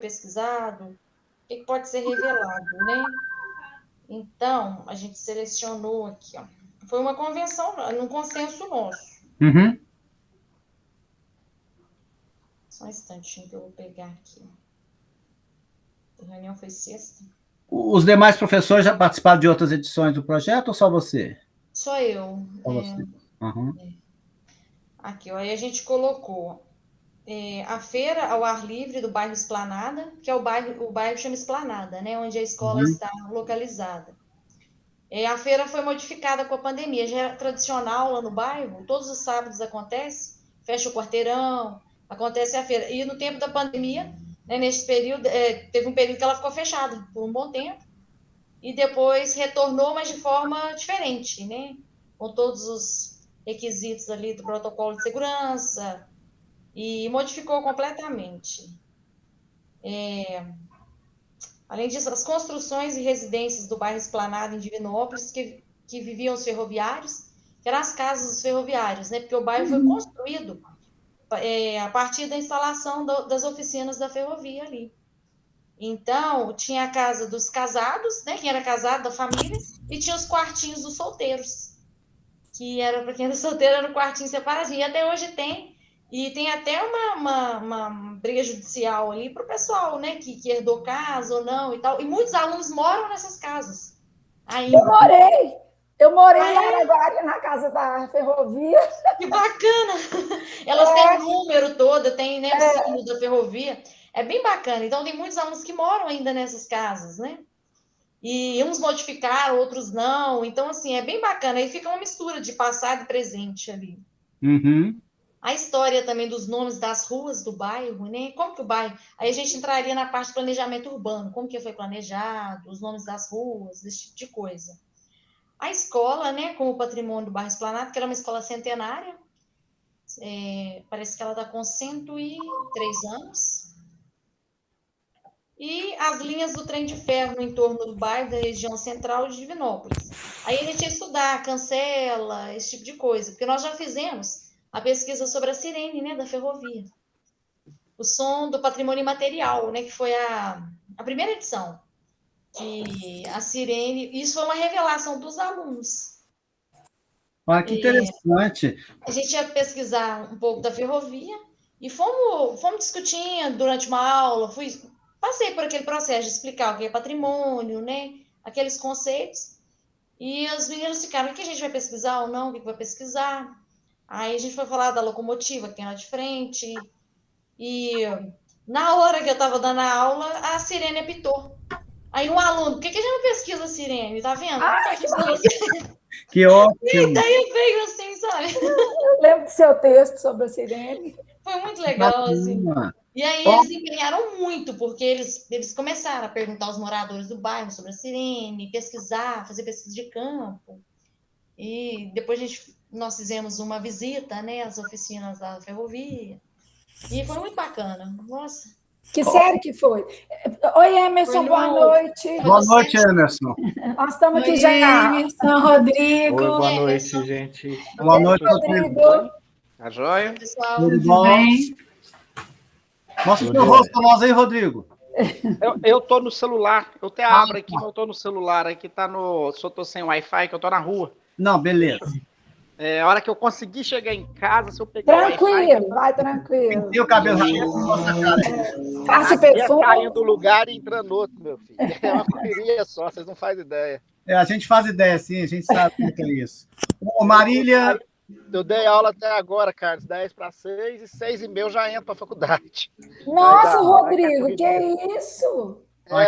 pesquisado, o que pode ser revelado, né? Então, a gente selecionou aqui, ó. Foi uma convenção, um consenso nosso. Uhum. Só um instantinho que eu vou pegar aqui. A reunião foi sexta. Os demais professores já participaram de outras edições do projeto ou só você? Só eu. Só você. Uhum. Aqui, ó, aí a gente colocou a feira ao ar livre do bairro Esplanada, que é o bairro chama Esplanada, né, onde a escola está localizada. A feira foi modificada com a pandemia, já era tradicional lá no bairro, todos os sábados acontece, fecha o quarteirão, acontece a feira. E no tempo da pandemia, né, nesse período, teve um período que ela ficou fechada por um bom tempo, e depois retornou, mas de forma diferente, né, com todos os requisitos ali do protocolo de segurança, e modificou completamente. Além disso, as construções e residências do bairro Esplanada em Divinópolis, que viviam os ferroviários, que eram as casas dos ferroviários, né? Porque o bairro foi construído a partir da instalação das oficinas da ferrovia ali. Então, tinha a casa dos casados, né? Quem era casado, da família, e tinha os quartinhos dos solteiros, que era para quem era solteiro, era um quartinho separadinho. E até hoje tem, e tem até uma briga judicial ali para o pessoal, né, que herdou casa ou não e tal. E muitos alunos moram nessas casas ainda. Eu morei em Araguari, na casa da ferrovia. Que bacana! Elas têm o número todo, tem, né, o símbolo da ferrovia. É bem bacana. Então, tem muitos alunos que moram ainda nessas casas, né? E uns modificaram, outros não. Então, assim, é bem bacana. Aí fica uma mistura de passado e presente ali. Uhum. A história também dos nomes das ruas do bairro, né? Como que o bairro... Aí a gente entraria na parte de planejamento urbano. Como que foi planejado, os nomes das ruas, esse tipo de coisa. A escola, né? Como patrimônio do bairro Esplanado, que era uma escola centenária. Parece que ela está com 103 anos. E as linhas do trem de ferro no entorno do bairro, da região central de Divinópolis. Aí a gente ia estudar, cancela, esse tipo de coisa, porque nós já fizemos a pesquisa sobre a sirene, né, da ferrovia. O som do patrimônio imaterial, né, que foi a primeira edição. Que a sirene, isso foi uma revelação dos alunos. Olha, que interessante. A gente ia pesquisar um pouco da ferrovia e fomos discutindo durante uma aula, passei por aquele processo de explicar o que é patrimônio, né? Aqueles conceitos. E os meninos ficaram, o que a gente vai pesquisar ou não? O que vai pesquisar? Aí a gente foi falar da locomotiva, que tem lá de frente. E na hora que eu estava dando a aula, a sirene apitou. Aí um aluno, por que a gente não pesquisa a sirene? Tá vendo? Que ótimo. E daí veio assim, sabe? Eu lembro do seu texto sobre a sirene. Foi muito legal, assim. E aí eles empenharam muito, porque eles começaram a perguntar aos moradores do bairro sobre a sirene, pesquisar, fazer pesquisa de campo. E depois nós fizemos uma visita, né, às oficinas da ferrovia. E foi muito bacana. Nossa. Que série que foi? Oi, Emerson, boa noite. Boa noite, Emerson. Nós estamos aqui já. Emerson, Rodrigo. Oi, boa noite, gente. Boa noite, Rodrigo. Tá joia? Pessoal, tudo bem? Mostra o seu rosto para nós aí, Rodrigo. Eu tô no celular. Eu até abro aqui, mas eu tô no celular. Aqui tá no... Só tô sem Wi-Fi, que eu tô na rua. Não, beleza. A hora que eu conseguir chegar em casa, se eu pegar tranquilo, o Wi-Fi... vai tranquilo. E o cabelo Passa perfume. Caindo do lugar e entrando no outro, meu filho. É uma correria só, vocês não fazem ideia. A gente faz ideia, sim, a gente sabe o que é isso. Ô, Marília... Eu dei aula até agora, Carlos, 10 para 6 e 6h30 eu já entro para a faculdade. Nossa, Rodrigo, que isso?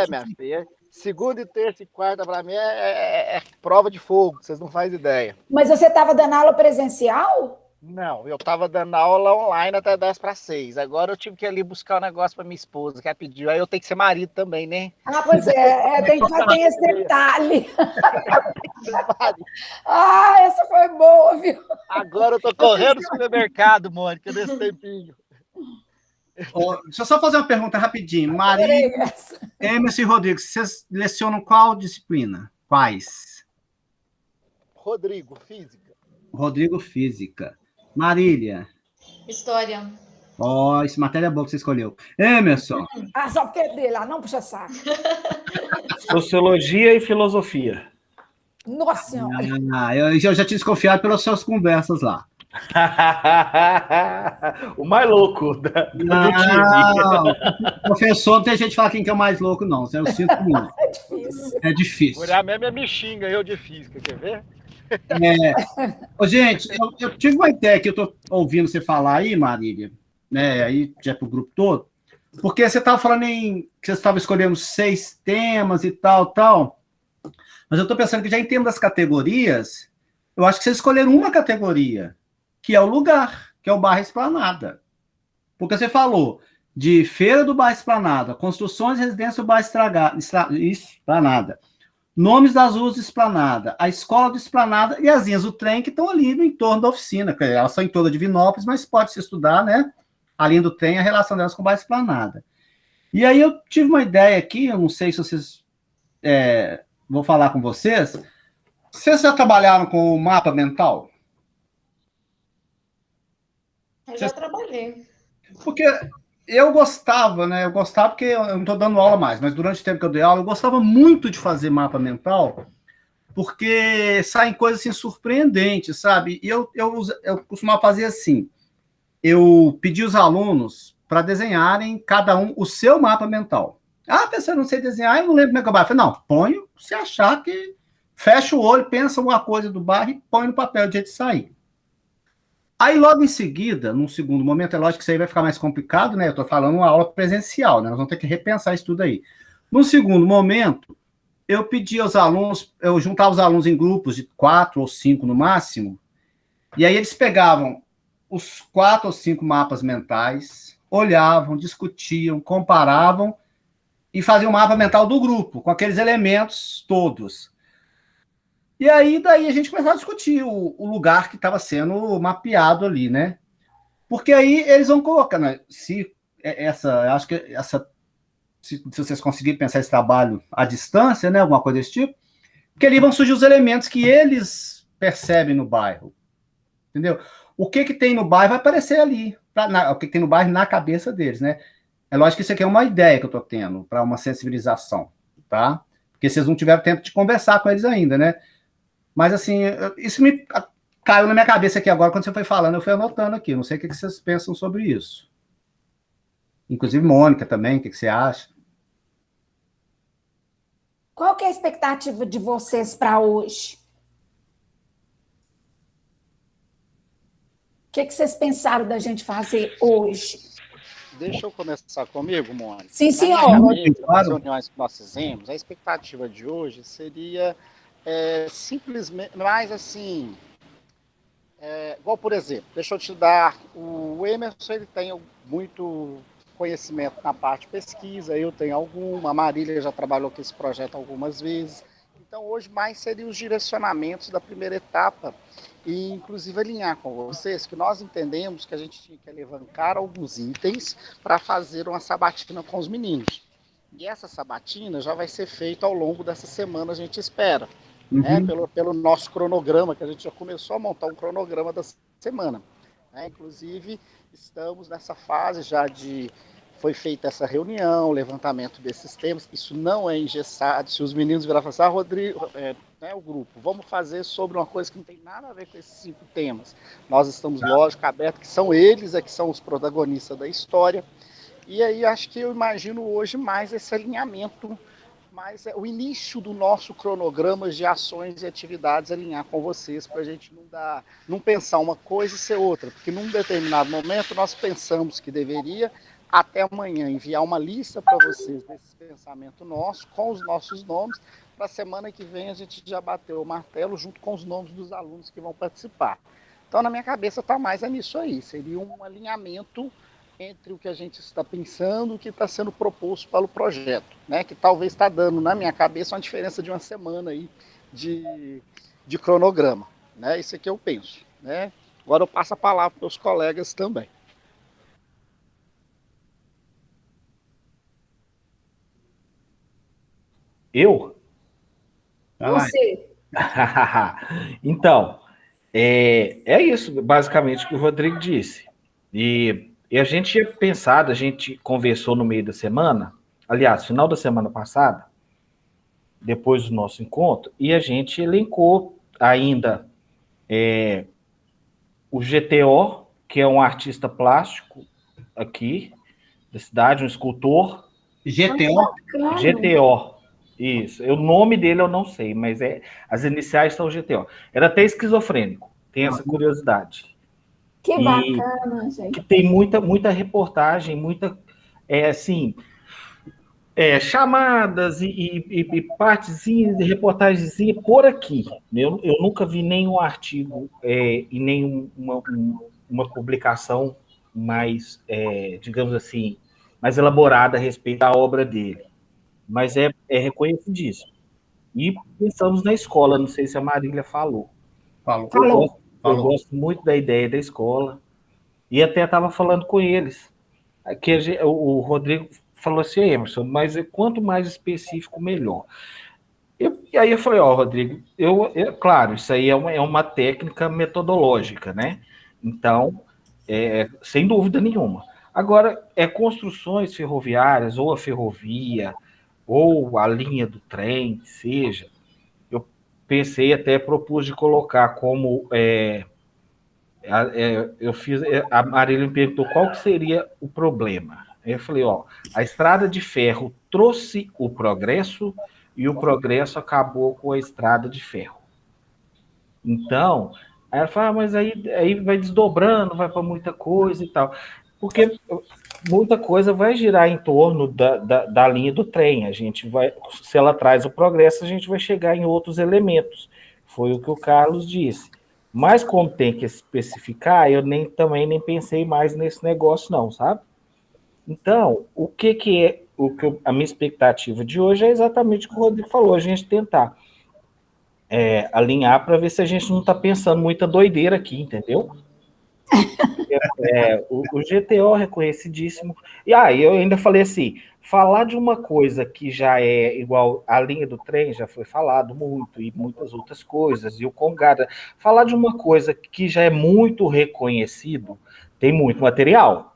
Minha filha. Segunda e terça e quarta, para mim, é prova de fogo, vocês não fazem ideia. Mas você estava dando aula presencial? Não, eu estava dando aula online até 10 para 6. Agora eu tive que ir ali buscar um negócio para minha esposa, que ela pediu. Aí eu tenho que ser marido também, né? Ah, pois tem esse detalhe. Essa foi boa, viu? Agora eu tô correndo no supermercado, Mônica, nesse tempinho. Deixa eu só fazer uma pergunta rapidinho. Marília, Emerson e Rodrigo, vocês lecionam qual disciplina? Quais? Rodrigo, física. Rodrigo, física. Marília? História. Ó, essa matéria é boa que você escolheu. Emerson. Só porque é dele, não puxa saco. Sociologia e filosofia. Nossa Senhora. Eu já tinha desconfiado pelas suas conversas lá. O mais louco do time. Professor, não tem gente que fala quem que é o mais louco, não. Eu sinto muito. É difícil. É difícil. Mulher mesmo me xinga, eu de física, quer ver? Gente, eu tive uma ideia que eu estou ouvindo você falar aí, Marília, né? Aí já para o grupo todo, porque você estava falando que você estava escolhendo 6 temas e tal. Mas eu estou pensando que já em termos das categorias, eu acho que vocês escolheram uma categoria, que é o lugar, que é o Bairro Esplanada. Porque você falou de Feira do Bairro Esplanada, construções e residências do Bairro Esplanada, nomes das ruas do Esplanada, a escola do Esplanada e as linhas do trem que estão ali no entorno da oficina. Elas são em toda Divinópolis, mas pode-se estudar, né? A linha do trem, a relação delas com o Bairro Esplanada. E aí eu tive uma ideia aqui, eu não sei se vocês... vou falar com vocês. Vocês já trabalharam com o mapa mental? Eu já trabalhei. Porque eu gostava, né? Eu gostava porque eu não estou dando aula mais, mas durante o tempo que eu dei aula, eu gostava muito de fazer mapa mental, porque saem coisas assim surpreendentes, sabe? E eu costumava fazer assim: eu pedi os alunos para desenharem cada um o seu mapa mental. Eu não sei desenhar, eu não lembro como é que eu bairro. Eu falei, não, põe se achar que fecha o olho, pensa alguma coisa do bairro e põe no papel de jeito de sair. Aí, logo em seguida, num segundo momento, é lógico que isso aí vai ficar mais complicado, né? Eu estou falando uma aula presencial, né? Nós vamos ter que repensar isso tudo aí. Num segundo momento, eu pedi aos alunos, eu juntava os alunos em grupos de 4 ou 5 no máximo, e aí eles pegavam os 4 ou 5 mapas mentais, olhavam, discutiam, comparavam e faziam um mapa mental do grupo, com aqueles elementos todos. E aí, daí a gente começava a discutir o lugar que estava sendo mapeado ali, né? Porque aí eles vão colocar, né? Acho que se vocês conseguirem pensar esse trabalho à distância, né? Alguma coisa desse tipo, porque ali vão surgir os elementos que eles percebem no bairro, entendeu? O que tem no bairro vai aparecer ali, o que tem no bairro na cabeça deles, né? É lógico que isso aqui é uma ideia que eu estou tendo para uma sensibilização, tá? Porque vocês não tiveram tempo de conversar com eles ainda, né? Mas, assim, isso me caiu na minha cabeça aqui agora, quando você foi falando, eu fui anotando aqui. Não sei o que vocês pensam sobre isso. Inclusive, Mônica também, o que você acha? Qual que é a expectativa de vocês para hoje? O que vocês pensaram da gente fazer hoje? Deixa eu começar comigo, Mônica. Sim, senhor. Nas reuniões que nós fizemos, a expectativa de hoje seria simplesmente, mais assim, igual, por exemplo, deixa eu te dar, o Emerson, ele tem muito conhecimento na parte de pesquisa, eu tenho alguma, a Marília já trabalhou com esse projeto algumas vezes, então hoje mais seriam os direcionamentos da primeira etapa, e inclusive alinhar com vocês, que nós entendemos que a gente tinha que levantar alguns itens para fazer uma sabatina com os meninos, e essa sabatina já vai ser feita ao longo dessa semana, a gente espera. Pelo nosso cronograma, que a gente já começou a montar um cronograma da semana. Inclusive, estamos nessa fase já foi feita essa reunião, levantamento desses temas, isso não é engessado, se os meninos virarem e falar assim, Rodrigo, o grupo, vamos fazer sobre uma coisa que não tem nada a ver com esses 5 temas. Nós estamos, lógico, abertos, que são eles, que são os protagonistas da história, e aí acho que eu imagino hoje mais esse alinhamento, mas é o início do nosso cronograma de ações e atividades alinhar com vocês, para a gente não pensar uma coisa e ser outra, porque num determinado momento nós pensamos que deveria, até amanhã, enviar uma lista para vocês desse pensamento nosso, com os nossos nomes, para a semana que vem a gente já bateu o martelo junto com os nomes dos alunos que vão participar. Então, na minha cabeça está mais nisso aí, seria um alinhamento entre o que a gente está pensando e o que está sendo proposto pelo projeto, né? Que talvez está dando, na minha cabeça, uma diferença de uma semana aí de cronograma, né? Isso é que eu penso, né? Agora eu passo a palavra para os colegas também. Eu? Você. Então, é isso, basicamente, que o Rodrigo disse. E E a gente tinha pensado, a gente conversou no meio da semana, aliás, final da semana passada, depois do nosso encontro, e a gente elencou ainda o GTO, que é um artista plástico aqui da cidade, um escultor. GTO? GTO, isso. O nome dele eu não sei, mas as iniciais são GTO. Era até esquizofrênico, tem essa curiosidade. Que bacana, gente. Que tem muita reportagem, muita, assim, chamadas e partezinhas de reportagenzinha por aqui. Eu nunca vi nenhum artigo e nenhuma publicação mais, digamos assim, mais elaborada a respeito da obra dele. Mas é reconhecidíssimo. E pensamos na escola, não sei se a Marília falou. Falou. Eu gosto muito da ideia da escola. E até estava falando com eles. Que o Rodrigo falou assim, Emerson, mas quanto mais específico, melhor. E aí eu falei, Rodrigo, claro, isso aí é uma técnica metodológica, né? Então, sem dúvida nenhuma. Agora, construções ferroviárias, ou a ferrovia, ou a linha do trem, seja, eu pensei, até propus de colocar como... a Marília me perguntou qual que seria o problema. Aí eu falei, a estrada de ferro trouxe o progresso e o progresso acabou com a estrada de ferro. Então, aí ela fala, mas aí vai desdobrando, vai para muita coisa e tal. Porque muita coisa vai girar em torno da linha do trem. A gente vai, se ela traz o progresso, a gente vai chegar em outros elementos. Foi o que o Carlos disse. Mas como tem que especificar, eu também nem pensei mais nesse negócio não, sabe? Então, a minha expectativa de hoje é exatamente o que o Rodrigo falou, a gente tentar alinhar para ver se a gente não está pensando muita doideira aqui, entendeu? O GTO é reconhecidíssimo. E eu ainda falei assim, falar de uma coisa que já é igual a linha do trem, já foi falado muito, e muitas outras coisas, e o Congada, falar de uma coisa que já é muito reconhecido, tem muito material.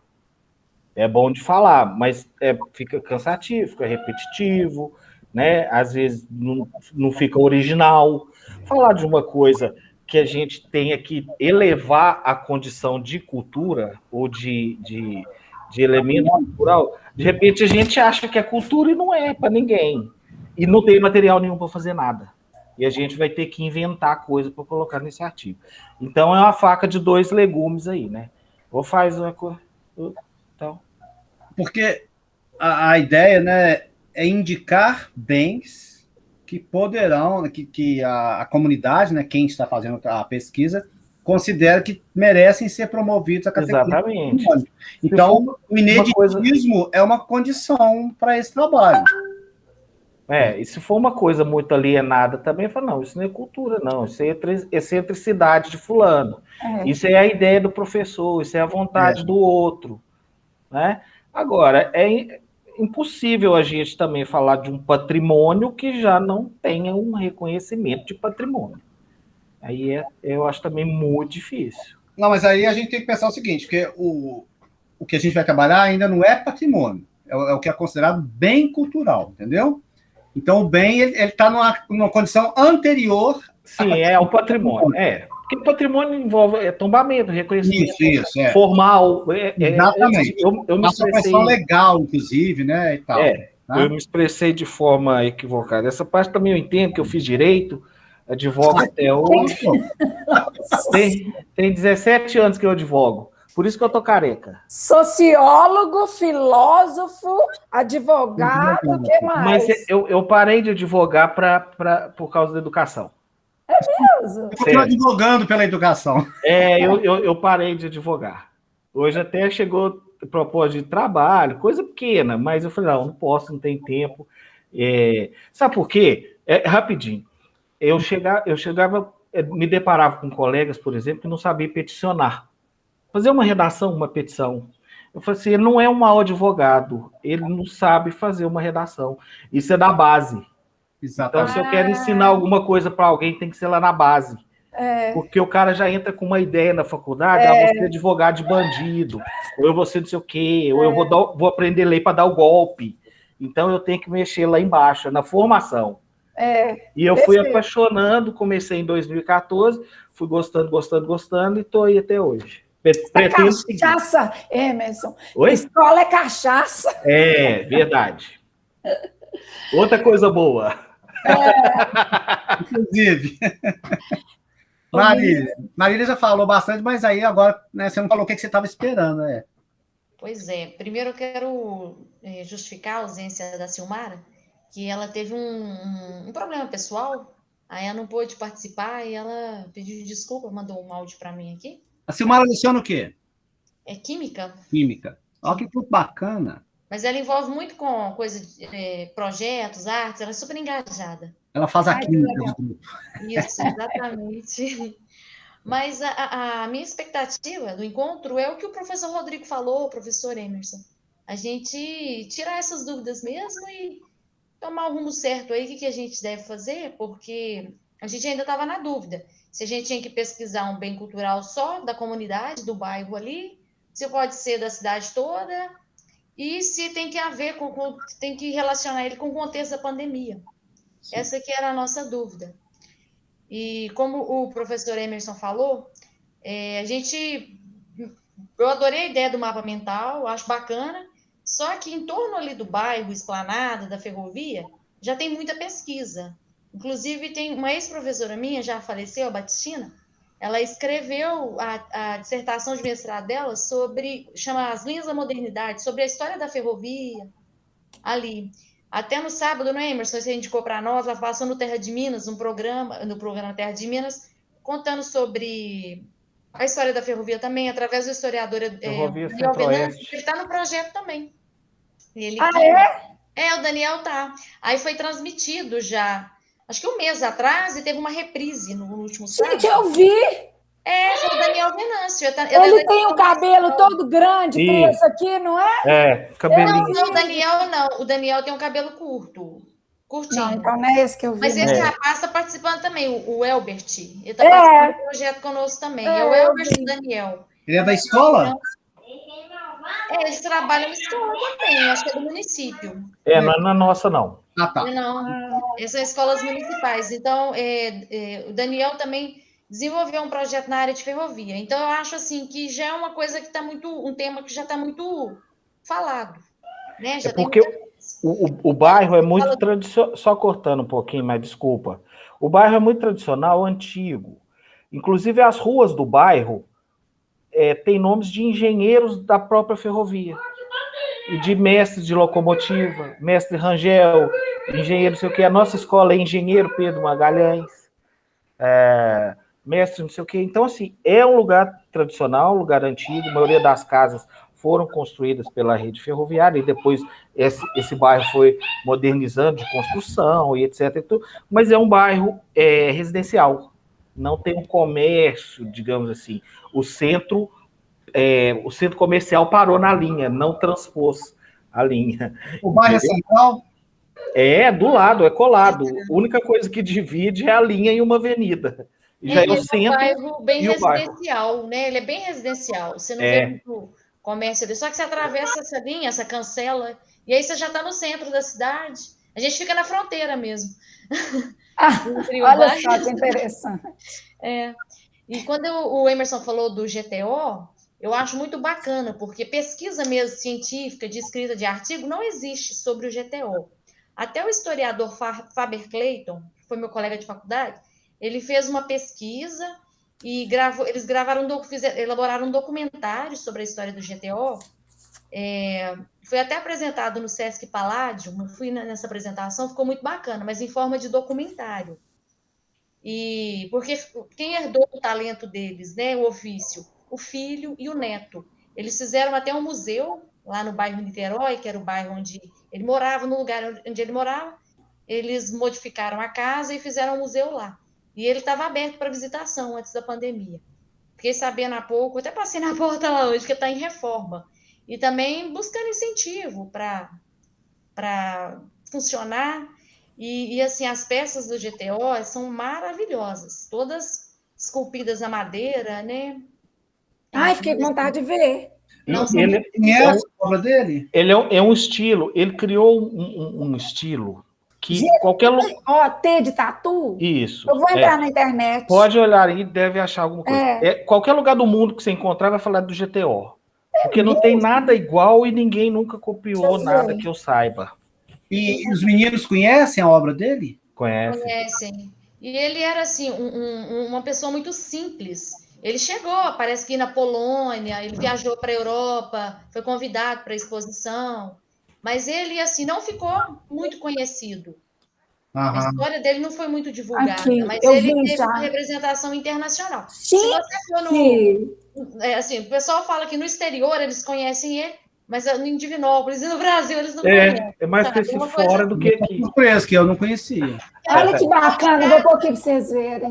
É bom de falar, mas fica cansativo, fica repetitivo, né? Às vezes não fica original. Falar de uma coisa que a gente tenha que elevar a condição de cultura ou de elemento cultural, de repente a gente acha que é cultura e não é para ninguém. E não tem material nenhum para fazer nada. E a gente vai ter que inventar coisa para colocar nesse artigo. Então é uma faca de 2 legumes aí, né? Ou faz uma coisa... Então... Porque a ideia, né, é indicar bens que poderão, que a comunidade, né, quem está fazendo a pesquisa, considera que merecem ser promovidos a categoria. Exatamente. Então, o ineditismo é uma condição para esse trabalho. E se for uma coisa muito alienada também, fala, não, isso não é cultura, não, isso é excentricidade de fulano. Isso é a ideia do professor, isso é a vontade do outro, né? Agora, é impossível a gente também falar de um patrimônio que já não tenha um reconhecimento de patrimônio. Aí eu acho também muito difícil. Não, mas aí a gente tem que pensar o seguinte, porque o que a gente vai trabalhar ainda não é patrimônio, é o que é considerado bem cultural, entendeu? Então, o bem, ele está numa condição anterior... Sim, é o patrimônio, Porque o patrimônio envolve tombamento, reconhecimento formal. Exatamente. Eu me expressei... legal, inclusive, né? E tal, tá? Eu me expressei de forma equivocada. Essa parte também eu entendo, que eu fiz direito, advogo até hoje. Tem 17 anos que eu advogo. Por isso que eu tô careca. Sociólogo, filósofo, advogado, o que mais? Mas eu parei de advogar por causa da educação. É mesmo? Eu estou advogando pela educação. Eu parei de advogar. Hoje até chegou propósito de trabalho, coisa pequena, mas eu falei, não posso, não tem tempo. Sabe por quê? Rapidinho. Eu chegava, me deparava com colegas, por exemplo, que não sabiam peticionar. Fazer uma redação, uma petição. Eu falei assim, ele não é um mau advogado, ele não sabe fazer uma redação. Isso é da base. Exatamente. Então, se eu quero ensinar alguma coisa para alguém, tem que ser lá na base. Porque o cara já entra com uma ideia na faculdade, vou ser advogado de bandido, ou eu vou ser não sei o quê, ou eu vou aprender lei para dar o golpe. Então eu tenho que mexer lá embaixo, na formação. E eu fui apaixonando, comecei em 2014, fui gostando, e estou aí até hoje. Pretendo cachaça, Emerson. Oi? Escola é cachaça. É, verdade. Outra coisa boa. Inclusive. Marília já falou bastante, mas aí agora, né, você não falou o que você estava esperando, né? Pois é. Primeiro eu quero justificar a ausência da Silmara, que ela teve um problema pessoal, aí ela não pôde participar e ela pediu desculpa, mandou um áudio para mim aqui. A Silmara leciona o quê? É química. Química. Olha que tudo bacana. Mas ela envolve muito com coisa de projetos, artes, ela é super engajada. Ela faz a química do grupo. Isso, exatamente. Mas a minha expectativa do encontro é o que o professor Rodrigo falou, o professor Emerson. A gente tirar essas dúvidas mesmo e tomar o rumo certo aí, o que a gente deve fazer, porque a gente ainda estava na dúvida. Se a gente tinha que pesquisar um bem cultural só da comunidade, do bairro ali, se pode ser da cidade toda, e se tem que haver, tem que relacionar ele com o contexto da pandemia. Sim. Essa que era a nossa dúvida. E como o professor Emerson falou, eu adorei a ideia do mapa mental, acho bacana, só que em torno ali do bairro, Esplanada, da ferrovia, já tem muita pesquisa. Inclusive, tem uma ex-professora minha, já faleceu, a Batistina, ela escreveu a dissertação de mestrado dela chama As Linhas da Modernidade, sobre a história da ferrovia ali. Até no sábado, não é, Emerson? Você indicou para nós, ela passou no Terra de Minas, no programa Terra de Minas, contando sobre a história da ferrovia também, através do historiador Daniel Venâncio, que ele está no projeto também. O Daniel tá. Aí foi transmitido já, acho que um mês atrás, e teve uma reprise no último sábado. Gente, eu vi! Foi o Daniel Venâncio. Ele tem o cabelo todo grande, preso aqui, não é? Cabelinho. Não, o Daniel não. O Daniel tem um cabelo curtinho. Não, então não é esse que eu vi. Mas esse rapaz está participando também, o Elbert. Ele está participando do projeto conosco também. É o Elbert e o Daniel. Ele é da escola? Eles trabalham na escola também, acho que é do município. Não é na nossa, não. Ah, tá. Não, essas são escolas municipais. Então, o Daniel também desenvolveu um projeto na área de ferrovia. Então, eu acho assim que já é uma coisa que está um tema que já está muito falado. Né? Já porque o bairro é muito tradicional, só cortando um pouquinho, mas desculpa. O bairro é muito tradicional, antigo. Inclusive, as ruas do bairro têm nomes de engenheiros da própria ferrovia. E de mestres de locomotiva, mestre Rangel, engenheiro não sei o quê. A nossa escola é engenheiro Pedro Magalhães, mestre não sei o quê. Então, assim, é um lugar tradicional, um lugar antigo. A maioria das casas foram construídas pela rede ferroviária, e depois esse bairro foi modernizando de construção e etc. Mas é um bairro residencial, não tem um comércio, digamos assim. O centro comercial parou na linha, não transpôs a linha. O bairro é central? Do lado, é colado. A única coisa que divide é a linha e uma avenida. Já é o centro. Um bairro bem residencial, né? Ele é bem residencial. Você não vê muito comércio ali. Só que você atravessa essa linha, essa cancela, e aí você já está no centro da cidade. A gente fica na fronteira mesmo. Olha só que interessante. E quando o Emerson falou do GTO, eu acho muito bacana, porque pesquisa mesmo científica, de escrita de artigo, não existe sobre o GTO. Até o historiador Faber Clayton, que foi meu colega de faculdade, ele fez uma pesquisa e eles elaboraram um documentário sobre a história do GTO. Foi até apresentado no Sesc Palladium, eu fui nessa apresentação, ficou muito bacana, mas em forma de documentário. E porque quem herdou o talento deles, né, o ofício? O filho e o neto. Eles fizeram até um museu lá no bairro Niterói, que era o bairro onde ele morava, no lugar onde ele morava. Eles modificaram a casa e fizeram um museu lá. E ele estava aberto para visitação antes da pandemia. Fiquei sabendo há pouco, até passei na porta lá hoje, que está em reforma. E também buscando incentivo para funcionar. E assim, as peças do GTO são maravilhosas. Todas esculpidas na madeira, né? Ai, fiquei com vontade de ver. Não, Ele conhece a obra dele? Ele é um estilo, ele criou um estilo que Gente, qualquer lugar. Ó, T de tatu? Isso. Eu vou entrar na internet. Pode olhar aí, deve achar alguma coisa. Qualquer lugar do mundo que você encontrar vai falar do GTO. Porque não tem nada igual e ninguém nunca copiou nada que eu saiba. E os meninos conhecem a obra dele? Conhecem. E ele era, assim, uma pessoa muito simples. Ele chegou, parece que ir na Polônia, ele viajou para a Europa, foi convidado para a exposição, mas ele, assim, não ficou muito conhecido. A história dele não foi muito divulgada, mas ele teve uma representação internacional. Sim, se você for no... assim, o pessoal fala que no exterior eles conhecem ele, mas em Divinópolis e no Brasil eles não conhecem. É mais conhecido fora do que aqui. Surpresa, que eu não conhecia. Olha que bacana, vou pôr aqui para vocês verem.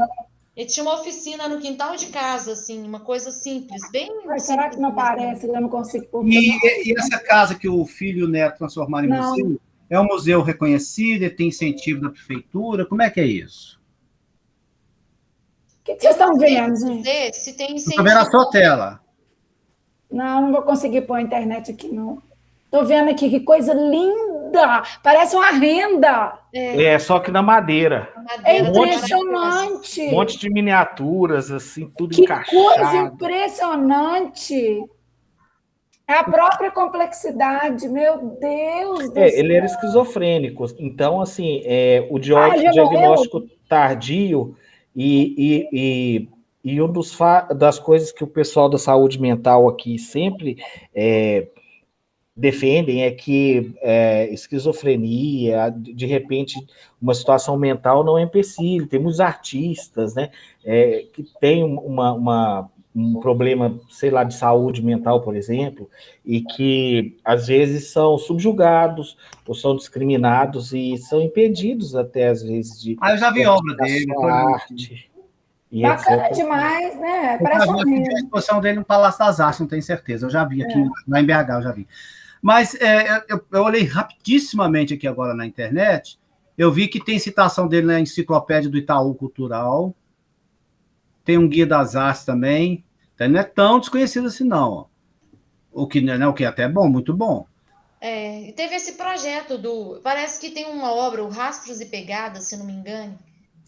Ele tinha uma oficina no quintal de casa, assim, uma coisa simples, bem... Mas será que não parece? Eu não consigo pôr. E essa casa que o filho e o neto transformaram em museu, é um museu reconhecido, ele tem incentivo da prefeitura, como é que é isso? O que vocês estão vendo, gente? Se tem incentivo... Estou vendo a sua tela. Não vou conseguir pôr a internet aqui, não. Estou vendo aqui, que coisa linda! Parece uma renda! Só que na madeira. É impressionante! Um monte de miniaturas, assim, tudo que encaixado. Que coisa impressionante! É a própria complexidade, meu Deus do céu. Ele era esquizofrênico, então, assim, o diagnóstico tardio e uma das coisas que o pessoal da saúde mental aqui sempre defendem é que esquizofrenia, de repente, uma situação mental não é empecilho. Tem muitos artistas, né, que têm um problema, sei lá, de saúde mental, por exemplo, e que, às vezes, são subjugados ou são discriminados e são impedidos até, às vezes, de... eu já vi obra dele. Arte. Bacana demais, né? Parece a exposição dele no Palácio das Artes, não tenho certeza. Eu já vi aqui, lá em BH, eu já vi. Mas eu olhei rapidissimamente aqui agora na internet, eu vi que tem citação dele na enciclopédia do Itaú Cultural, tem um guia das artes também, então não é tão desconhecido assim, não. O que é até bom, muito bom. Teve esse projeto parece que tem uma obra, o Rastros e Pegadas, se não me engano,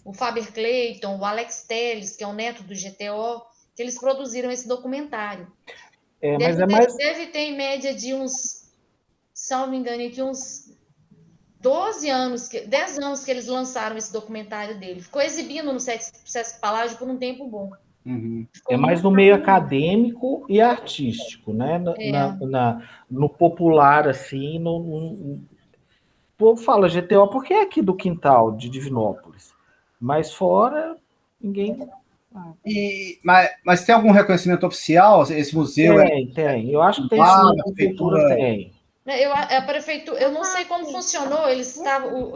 o Faber Clayton, o Alex Telles, que é o neto do GTO, que eles produziram esse documentário. Deve ter em média de uns, se não me engano, aqui uns 10 anos que eles lançaram esse documentário dele. Ficou exibindo no Sesc Palácio por um tempo bom. Uhum. Mais no meio acadêmico e artístico, né? No popular, assim, o povo fala GTO porque é aqui do quintal de Divinópolis. Mas fora, ninguém... Mas tem algum reconhecimento oficial? Esse museu? Tem. Eu acho que tem sim, a prefeitura tem. A prefeitura, eu não sei como funcionou, eles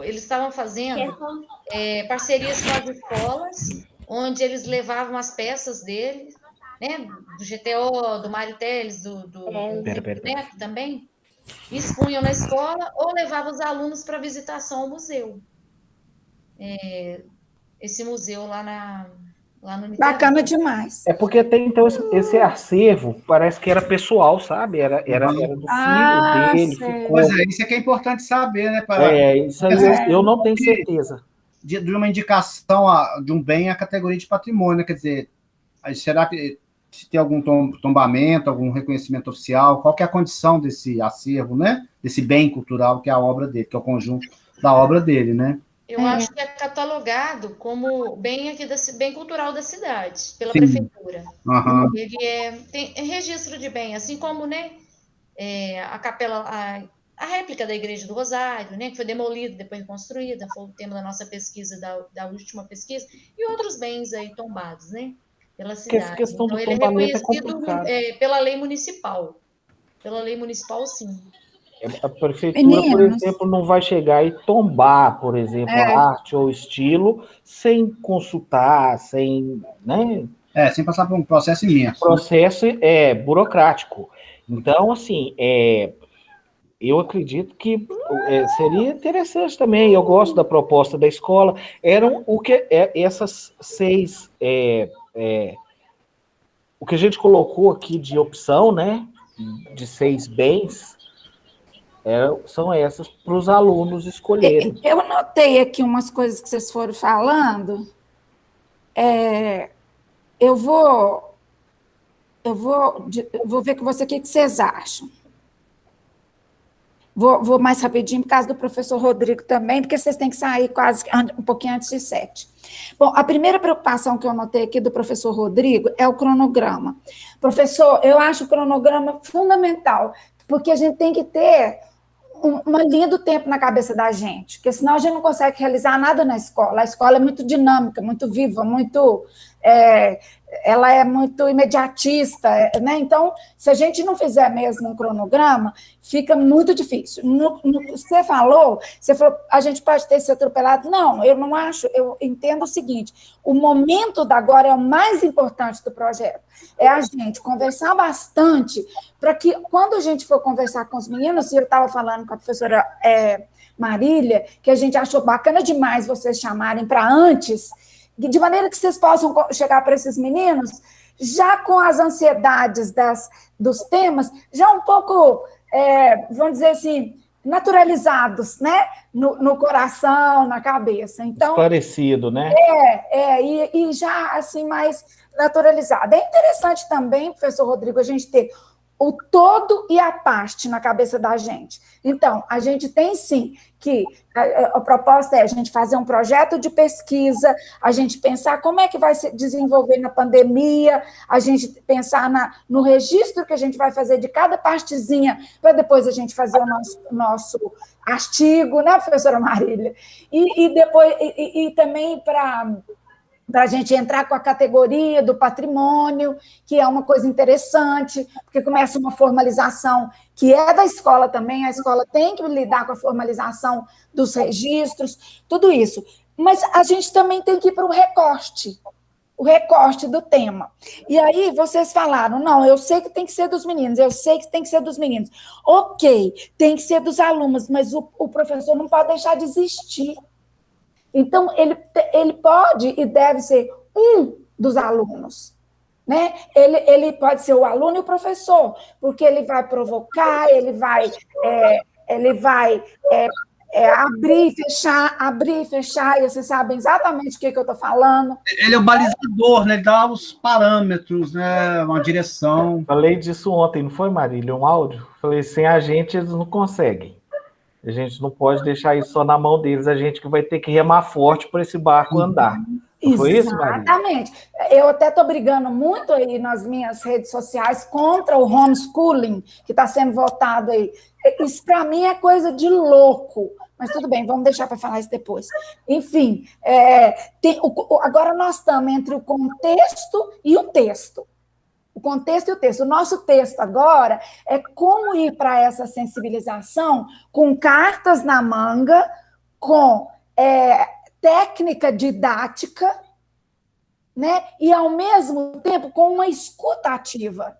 estavam fazendo parcerias com as escolas, onde eles levavam as peças deles, né, do GTO, do Mário Teles, do Neto também, expunham na escola ou levavam os alunos para visitação ao museu. Esse museu lá no Niterói. Bacana demais. Porque até então esse acervo parece que era pessoal, sabe? Era do filho dele. Pois isso é que é importante saber, né? Isso aí eu não tenho certeza. De uma indicação de um bem à categoria de patrimônio, né? Quer dizer, será que se tem algum tombamento, algum reconhecimento oficial, qual que é a condição desse acervo, né? Desse bem cultural que é a obra dele, que é o conjunto da obra dele, né? Eu acho que é catalogado como bem aqui bem cultural da cidade, pela prefeitura. Uhum. Ele tem registro de bem, assim como, né, a capela, a réplica da Igreja do Rosário, né, que foi demolida, depois construída, foi o tema da nossa pesquisa, da última pesquisa, e outros bens aí tombados, né, pela cidade. Então, ele é reconhecido pela lei municipal. Pela lei municipal, sim. A prefeitura, por exemplo, não vai chegar e tombar, por exemplo, a arte ou estilo sem consultar, sem... Né? Sem passar por um processo imenso. Processo burocrático. Então, assim, eu acredito que seria interessante também, eu gosto da proposta da escola, eram essas 6 o que a gente colocou aqui de opção, né, de 6 bens, são essas para os alunos escolherem. Eu anotei aqui umas coisas que vocês foram falando. Eu vou ver com você o que vocês acham. Vou mais rapidinho por causa do professor Rodrigo também, porque vocês têm que sair quase um pouquinho antes de 7. Bom, a primeira preocupação que eu notei aqui do professor Rodrigo é o cronograma. Professor, eu acho o cronograma fundamental, porque a gente tem que ter uma linha do tempo na cabeça da gente, porque senão a gente não consegue realizar nada na escola. A escola é muito dinâmica, muito viva, ela é muito imediatista, né? Então, se a gente não fizer mesmo um cronograma, fica muito difícil. Você falou, a gente pode ter se atropelado. Não, eu não acho, eu entendo o seguinte, o momento da agora é o mais importante do projeto, é a gente conversar bastante, para que, quando a gente for conversar com os meninos, e eu estava falando com a professora Marília, que a gente achou bacana demais vocês chamarem para antes, de maneira que vocês possam chegar para esses meninos já com as ansiedades dos temas, já um pouco, vamos dizer assim, naturalizados, né? No coração, na cabeça. Então, esclarecido, né? E já assim mais naturalizado. É interessante também, professor Rodrigo, a gente ter o todo e a parte na cabeça da gente. Então, a gente tem sim que a proposta é a gente fazer um projeto de pesquisa, a gente pensar como é que vai se desenvolver na pandemia, a gente pensar no registro que a gente vai fazer de cada partezinha, para depois a gente fazer o nosso artigo, né, professora Marília? E depois, e também para a gente entrar com a categoria do patrimônio, que é uma coisa interessante, porque começa uma formalização que é da escola também, a escola tem que lidar com a formalização dos registros, tudo isso. Mas a gente também tem que ir para o recorte do tema. E aí vocês falaram, não, eu sei que tem que ser dos meninos, eu sei que tem que ser dos meninos. Ok, tem que ser dos alunos, mas o professor não pode deixar de existir. Então, ele pode e deve ser um dos alunos, né? Ele pode ser o aluno e o professor, porque ele vai provocar, ele vai abrir e fechar, e vocês sabem exatamente o que eu estou falando. Ele é o balizador, né? Ele dá os parâmetros, né? Uma direção. Falei disso ontem, não foi, Marília? Um áudio? Falei, sem a gente eles não conseguem. A gente não pode deixar isso só na mão deles, a gente que vai ter que remar forte para esse barco andar. Não foi isso, Marília? Exatamente. Eu até estou brigando muito aí nas minhas redes sociais contra o homeschooling, que está sendo votado aí. Isso, para mim, é coisa de louco. Mas tudo bem, vamos deixar para falar isso depois. Enfim, agora nós estamos entre o contexto e o texto. O contexto e o texto. O nosso texto agora é como ir para essa sensibilização com cartas na manga, com técnica didática, né? E, ao mesmo tempo, com uma escuta ativa,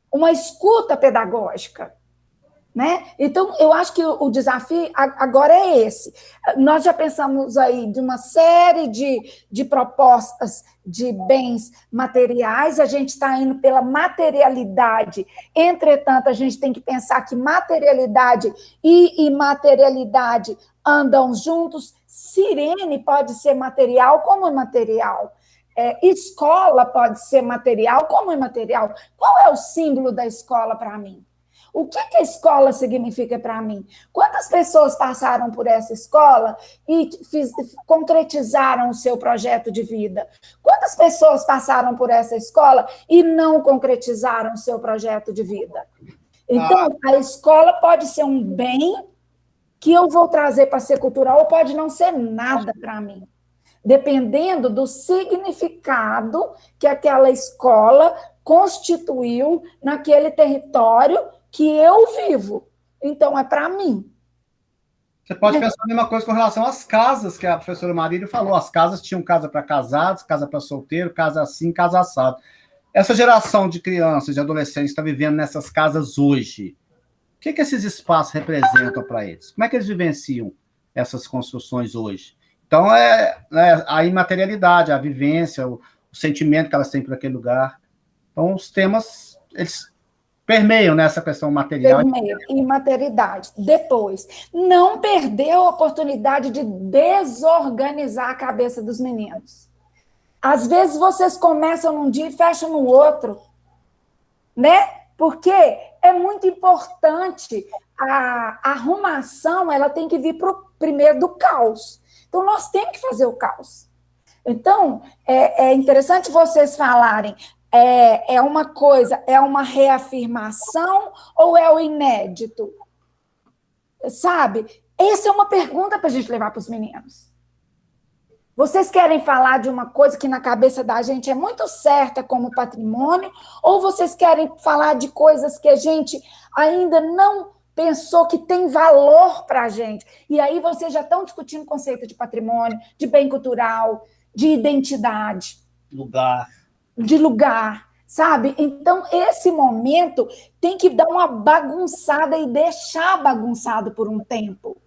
uma escuta pedagógica. Né? Então, eu acho que o desafio agora é esse. Nós já pensamos aí de uma série de propostas de bens materiais, a gente está indo pela materialidade, entretanto, a gente tem que pensar que materialidade e imaterialidade andam juntos. Sirene pode ser material como imaterial. Escola pode ser material como imaterial. Qual é o símbolo da escola para mim? O que a escola significa para mim? Quantas pessoas passaram por essa escola e concretizaram o seu projeto de vida? Quantas pessoas passaram por essa escola e não concretizaram o seu projeto de vida? Então, a escola pode ser um bem que eu vou trazer para ser cultural ou pode não ser nada para mim, dependendo do significado que aquela escola constituiu naquele território que eu vivo. Então, é para mim. Você pode pensar a mesma coisa com relação às casas, que a professora Marília falou. As casas tinham casa para casados, casa para solteiro, casa assim, casa assado. Essa geração de crianças, de adolescentes está vivendo nessas casas hoje. O que esses espaços representam para eles? Como é que eles vivenciam essas construções hoje? Então, a imaterialidade, a vivência, o sentimento que elas têm por aquele lugar. Então, os temas, eles permeiam nessa questão material. Permeio e materialidade. Depois, não perder a oportunidade de desorganizar a cabeça dos meninos. Às vezes, vocês começam num dia e fecham no outro, né? Porque é muito importante, a arrumação, ela tem que vir primeiro do caos. Então, nós temos que fazer o caos. Então, é interessante vocês falarem, é uma coisa, é uma reafirmação ou é o inédito? Sabe? Essa é uma pergunta para a gente levar para os meninos. Vocês querem falar de uma coisa que na cabeça da gente é muito certa como patrimônio, ou vocês querem falar de coisas que a gente ainda não pensou que tem valor para a gente? E aí vocês já estão discutindo o conceito de patrimônio, de bem cultural, de identidade. De lugar, sabe? Então, esse momento tem que dar uma bagunçada e deixar bagunçado por um tempo.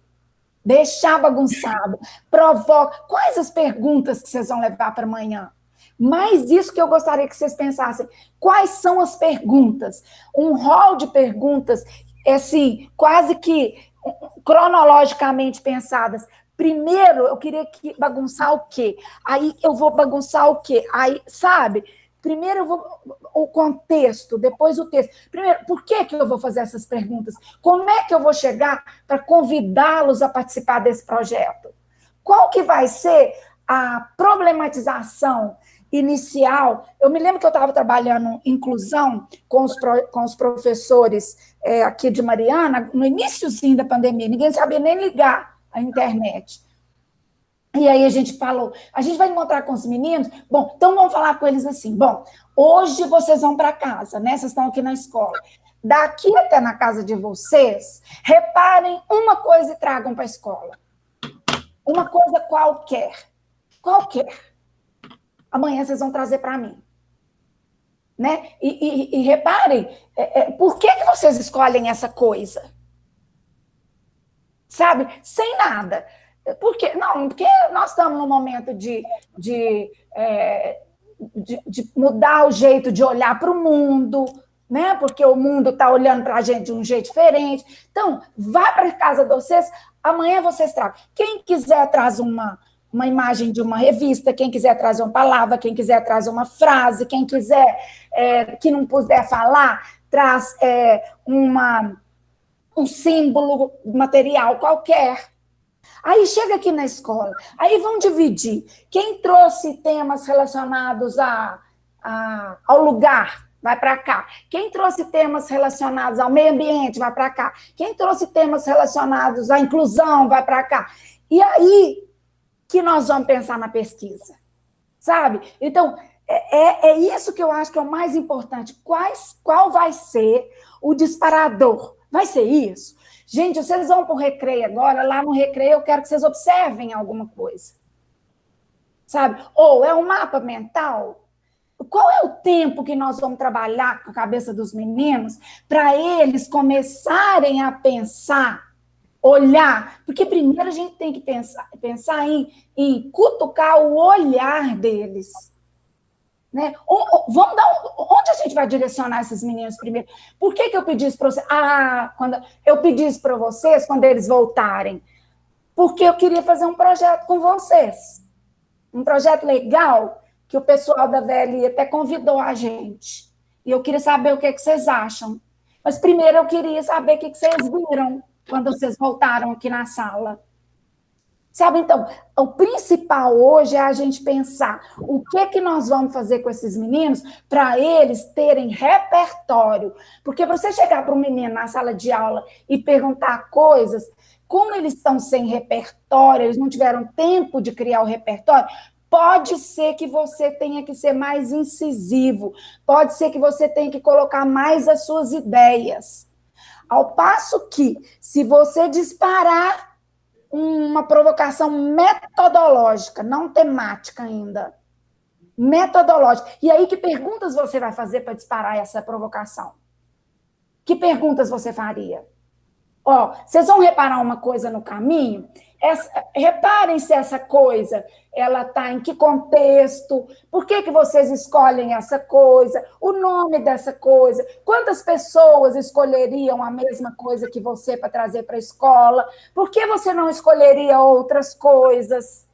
Deixar bagunçado. Provoca. Quais as perguntas que vocês vão levar para amanhã? Mas isso que eu gostaria que vocês pensassem. Quais são as perguntas? Um rol de perguntas, assim, quase que cronologicamente pensadas. Primeiro, eu queria bagunçar o quê? Aí eu vou bagunçar o quê? Aí, sabe? Primeiro eu vou o contexto, depois o texto. Primeiro, por que eu vou fazer essas perguntas? Como é que eu vou chegar para convidá-los a participar desse projeto? Qual que vai ser a problematização inicial? Eu me lembro que eu estava trabalhando inclusão com os professores aqui de Mariana, no iníciozinho da pandemia, ninguém sabia nem ligar a internet. E aí a gente falou, a gente vai encontrar com os meninos, bom, então vamos falar com eles assim, bom, hoje vocês vão para casa, né, vocês estão aqui na escola, daqui até na casa de vocês, reparem uma coisa e tragam para a escola, uma coisa qualquer, amanhã vocês vão trazer para mim, né, e reparem, por que vocês escolhem essa coisa? Sabe, sem nada. Por quê? Não, porque nós estamos num momento de mudar o jeito de olhar para o mundo, né? Porque o mundo está olhando para a gente de um jeito diferente. Então, vá para a casa de vocês, amanhã vocês tragam. Quem quiser traz uma imagem de uma revista, quem quiser trazer uma palavra, quem quiser trazer uma frase, quem quiser que não puder falar, traz um símbolo material qualquer. Aí chega aqui na escola, aí vão dividir. Quem trouxe temas relacionados ao lugar, vai para cá. Quem trouxe temas relacionados ao meio ambiente, vai para cá. Quem trouxe temas relacionados à inclusão, vai para cá. E aí que nós vamos pensar na pesquisa, sabe? Então, é isso que eu acho que é o mais importante. Qual vai ser o disparador? Vai ser isso? Gente, vocês vão para o recreio agora, lá no recreio eu quero que vocês observem alguma coisa. Sabe? Ou é um mapa mental? Qual é o tempo que nós vamos trabalhar com a cabeça dos meninos para eles começarem a pensar, olhar? Porque primeiro a gente tem que pensar em cutucar o olhar deles. Né? Vamos onde a gente vai direcionar esses meninos primeiro? Por que eu pedi isso para vocês? Quando eu pedi isso para vocês, quando eles voltarem, porque eu queria fazer um projeto com vocês. Um projeto legal, que o pessoal da VLI até convidou a gente. E eu queria saber o que vocês acham. Mas primeiro eu queria saber o que vocês viram quando vocês voltaram aqui na sala. Sabe, então, o principal hoje é a gente pensar o que nós vamos fazer com esses meninos para eles terem repertório. Porque você chegar para um menino na sala de aula e perguntar coisas, como eles estão sem repertório, eles não tiveram tempo de criar o repertório, pode ser que você tenha que ser mais incisivo, pode ser que você tenha que colocar mais as suas ideias. Ao passo que, se você disparar uma provocação metodológica, não temática ainda. Metodológica. E aí, que perguntas você vai fazer para disparar essa provocação? Que perguntas você faria? Vocês vão reparar uma coisa no caminho? Reparem se essa coisa, ela está em que contexto, por que vocês escolhem essa coisa, o nome dessa coisa, quantas pessoas escolheriam a mesma coisa que você para trazer para a escola, por que você não escolheria outras coisas?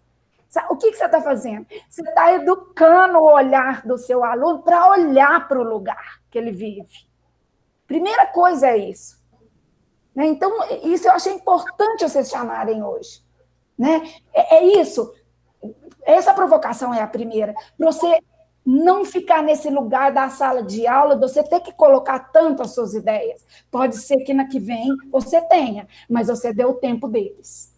O que você está fazendo? Você está educando o olhar do seu aluno para olhar para o lugar que ele vive. Primeira coisa é isso. Né? Então, isso eu achei importante vocês chamarem hoje. Né? É isso. Essa provocação é a primeira. Para você não ficar nesse lugar da sala de aula, você ter que colocar tanto as suas ideias. Pode ser que na que vem você tenha, mas você deu o tempo deles.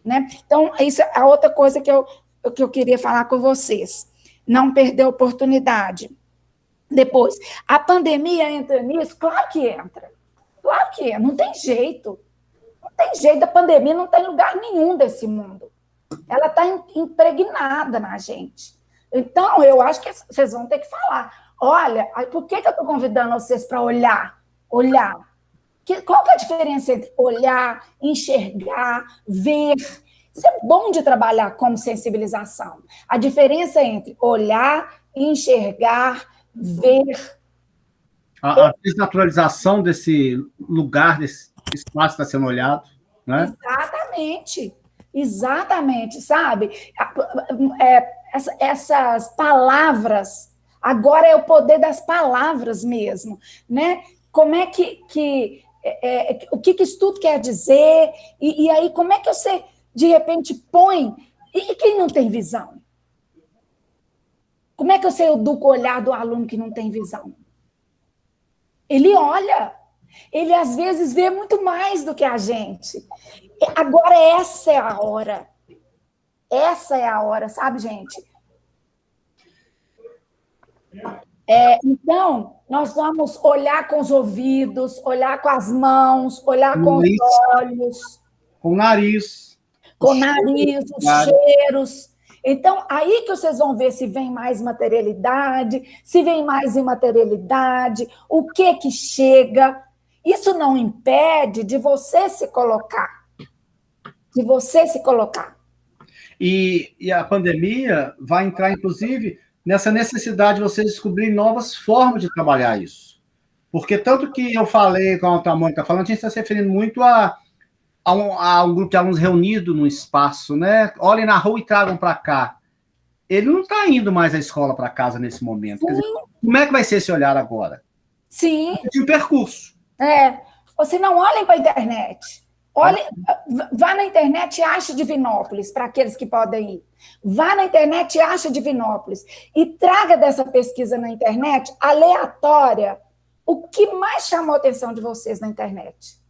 Né? Então, isso é a outra coisa que eu queria falar com vocês. Não perder a oportunidade. Depois, a pandemia entra nisso? Claro que entra. Claro que é, não tem jeito. Não tem jeito, a pandemia não está em lugar nenhum desse mundo. Ela está impregnada na gente. Então, eu acho que vocês vão ter que falar. Olha, por que eu estou convidando vocês para olhar? Olhar. Qual que é a diferença entre olhar, enxergar, ver? Isso é bom de trabalhar como sensibilização. A diferença entre olhar, enxergar, ver. A desnaturalização desse lugar, desse espaço que está sendo olhado, né? Exatamente, sabe? Essas palavras, agora é o poder das palavras mesmo, né? Como é o que isso tudo quer dizer, e aí como é que você, de repente, põe, e quem não tem visão? Como é que você educa o olhar do aluno que não tem visão? Ele olha, ele às vezes vê muito mais do que a gente. Agora essa é a hora. Essa é a hora, sabe, gente? Então, nós vamos olhar com os ouvidos, olhar com as mãos, olhar com os olhos. Com o nariz. Com o nariz, os cheiros. Então, aí que vocês vão ver se vem mais materialidade, se vem mais imaterialidade, o que chega. Isso não impede de você se colocar. De você se colocar. E a pandemia vai entrar, inclusive, nessa necessidade de vocês descobrirem novas formas de trabalhar isso. Porque tanto que eu falei, como a Mônica está falando, a gente está se referindo muito a um grupo de alunos reunido num espaço, né? Olhem na rua e tragam para cá. Ele não está indo mais à escola para casa nesse momento. Quer dizer, como é que vai ser esse olhar agora? Sim. De um percurso. Ou se não, olhem para a internet. Vá na internet e ache Divinópolis, para aqueles que podem ir. Vá na internet e ache Divinópolis. E traga dessa pesquisa na internet, aleatória, o que mais chamou a atenção de vocês na internet.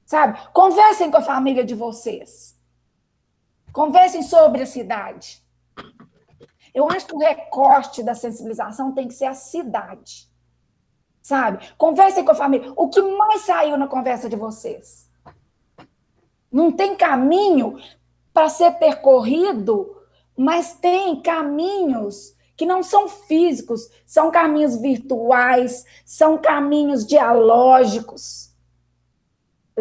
Sabe? Conversem com a família de vocês. Conversem sobre a cidade. Eu acho que o recorte da sensibilização tem que ser a cidade. Sabe? Conversem com a família. O que mais saiu na conversa de vocês? Não tem caminho para ser percorrido, mas tem caminhos que não são físicos, são caminhos virtuais, são caminhos dialógicos.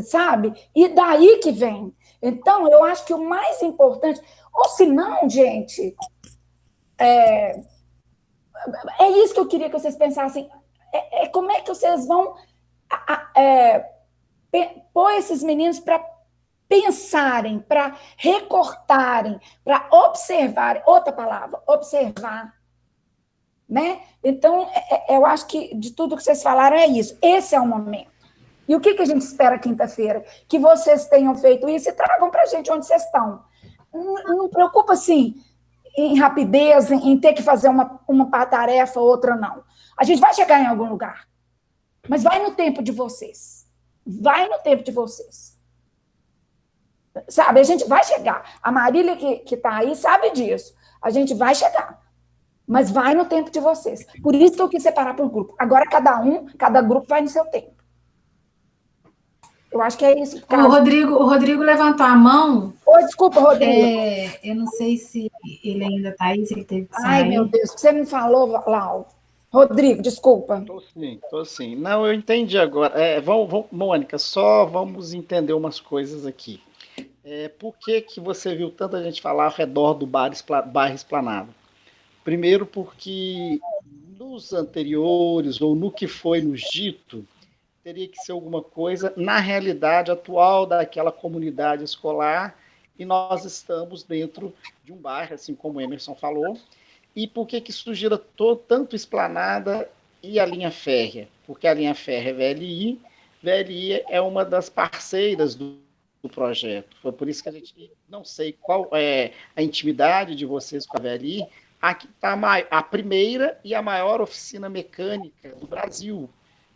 Sabe? E daí que vem. Então, eu acho que o mais importante... Ou se não, gente... É isso que eu queria que vocês pensassem. Como é que vocês vão pôr esses meninos para pensarem, para recortarem, para observarem. Outra palavra, observar. Né? Então, eu acho que de tudo que vocês falaram é isso. Esse é o momento. E o que a gente espera quinta-feira? Que vocês tenham feito isso e tragam para a gente onde vocês estão. Não preocupa, assim, em rapidez, em ter que fazer uma tarefa, outra não. A gente vai chegar em algum lugar. Mas vai no tempo de vocês. Vai no tempo de vocês. Sabe, a gente vai chegar. A Marília que está aí sabe disso. A gente vai chegar. Mas vai no tempo de vocês. Por isso que eu quis separar por grupo. Agora, cada grupo vai no seu tempo. Eu acho que é isso. O Rodrigo levantou a mão. Desculpa, Rodrigo. Eu não sei se ele ainda está aí, se ele teve que sair. Ai, meu Deus, você me falou, Lau. Rodrigo, desculpa. Tô sim. Não, eu entendi agora. Mônica, só vamos entender umas coisas aqui. Por que que você viu tanta gente falar ao redor do bairro Esplanada? Primeiro porque nos anteriores, ou no que foi nos dito, teria que ser alguma coisa na realidade atual daquela comunidade escolar, e nós estamos dentro de um bairro, assim como o Emerson falou. E por que que isso gira tanto Esplanada e a linha férrea? Porque a linha férrea é VLI é uma das parceiras do projeto. Foi por isso que a gente, não sei qual é a intimidade de vocês com a VLI, aqui está a primeira e a maior oficina mecânica do Brasil.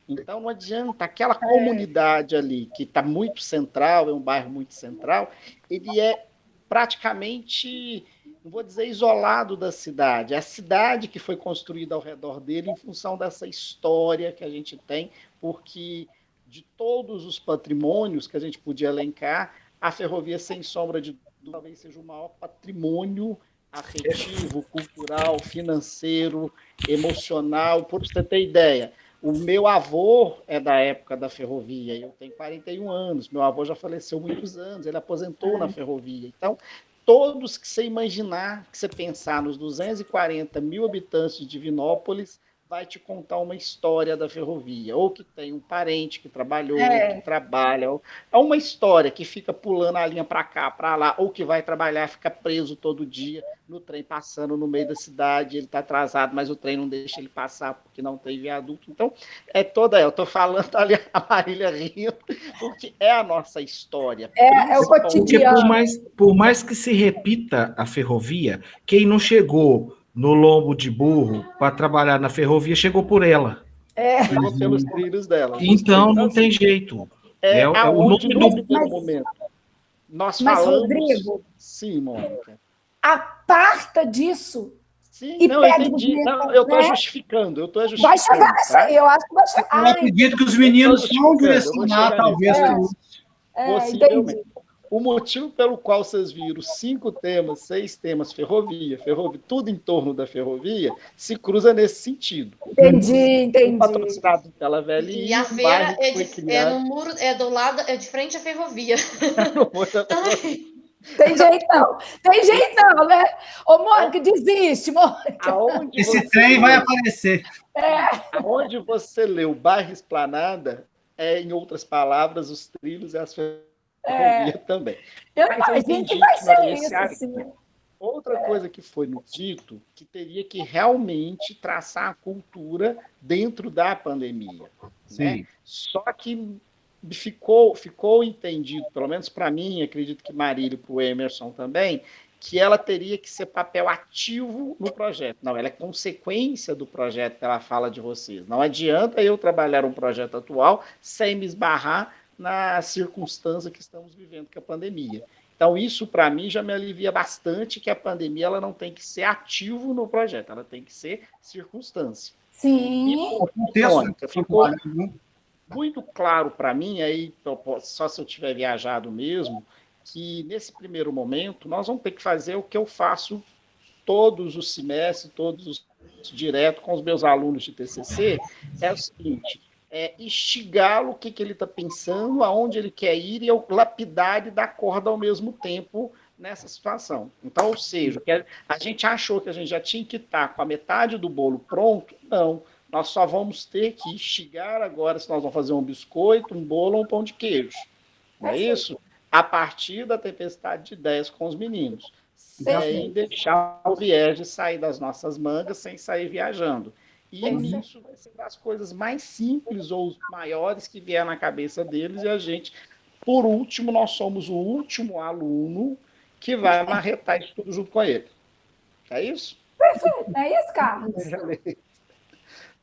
Então não adianta, aquela comunidade ali, que está muito central, é um bairro muito central, ele é praticamente, não vou dizer isolado da cidade, é a cidade que foi construída ao redor dele em função dessa história que a gente tem, porque de todos os patrimônios que a gente podia elencar, a ferrovia, sem sombra de dúvida, talvez seja o maior patrimônio afetivo, cultural, financeiro, emocional. Por você ter ideia, o meu avô é da época da ferrovia, eu tenho 41 anos, meu avô já faleceu há muitos anos, ele aposentou na ferrovia. Então, todos que você imaginar, que você pensar nos 240 mil habitantes de Divinópolis, vai te contar uma história da ferrovia, ou que tem um parente que trabalhou, ou que trabalha, é uma história que fica pulando a linha para cá, para lá, ou que vai trabalhar, fica preso todo dia no trem passando no meio da cidade, ele está atrasado, mas o trem não deixa ele passar porque não tem viaduto. Então, eu estou falando ali, a Marília rindo, porque é a nossa história. É o cotidiano. Porque por mais que se repita a ferrovia, quem não chegou no lombo de burro para trabalhar na ferrovia chegou por ela. Chegou pelos trilhos dela. Então, não tem jeito. Aonde, no primeiro momento, nós falamos... Rodrigo... Sim, Mônica. Aparta disso. Sim, não, eu entendi. Não, eu estou justificando. Vai chegar nessa aí, eu acho que vai chegar. Eu acredito que os meninos vão direcionar, talvez. Possivelmente. O motivo pelo qual vocês viram 5 temas, 6 temas, ferrovia, tudo em torno da ferrovia, se cruza nesse sentido. Entendi. Patrocinado pela VLI. E a feira é no muro, é do lado, é de frente à ferrovia. Tem jeitão, né? Ô, Mônica, desiste, Mônica. Esse trem vai aparecer. Aonde você lê o bairro Esplanada, em outras palavras, os trilhos e as ferrovia também. Eu imagino que vai ser isso, assim. Outra coisa que foi nos dito, que teria que realmente traçar a cultura dentro da pandemia. Né? Só que ficou entendido, pelo menos para mim, acredito que Marília e para o Emerson também, que ela teria que ser papel ativo no projeto. Não, ela é consequência do projeto que ela fala de vocês. Não adianta eu trabalhar um projeto atual sem me esbarrar na circunstância que estamos vivendo, que é a pandemia. Então, isso, para mim, já me alivia bastante, que a pandemia ela não tem que ser ativo no projeto, ela tem que ser circunstância. Sim. Mônica, ficou muito claro para mim, aí só se eu tiver viajado mesmo, que nesse primeiro momento nós vamos ter que fazer o que eu faço todos os semestres, direto com os meus alunos de TCC, é o seguinte... instigá-lo, o que ele está pensando, aonde ele quer ir, e eu lapidar e dar corda ao mesmo tempo nessa situação. Então, ou seja, a gente achou que a gente já tinha que estar com a metade do bolo pronto, não. Nós só vamos ter que instigar agora se nós vamos fazer um biscoito, um bolo ou um pão de queijo. Não é isso? A partir da tempestade de ideias com os meninos. Sem deixar o viés de sair das nossas mangas, sem sair viajando. E isso vai ser das coisas mais simples ou maiores que vier na cabeça deles, e a gente, por último, nós somos o último aluno que vai amarretar isso tudo junto com ele. É isso? Perfeito, é isso, Carlos?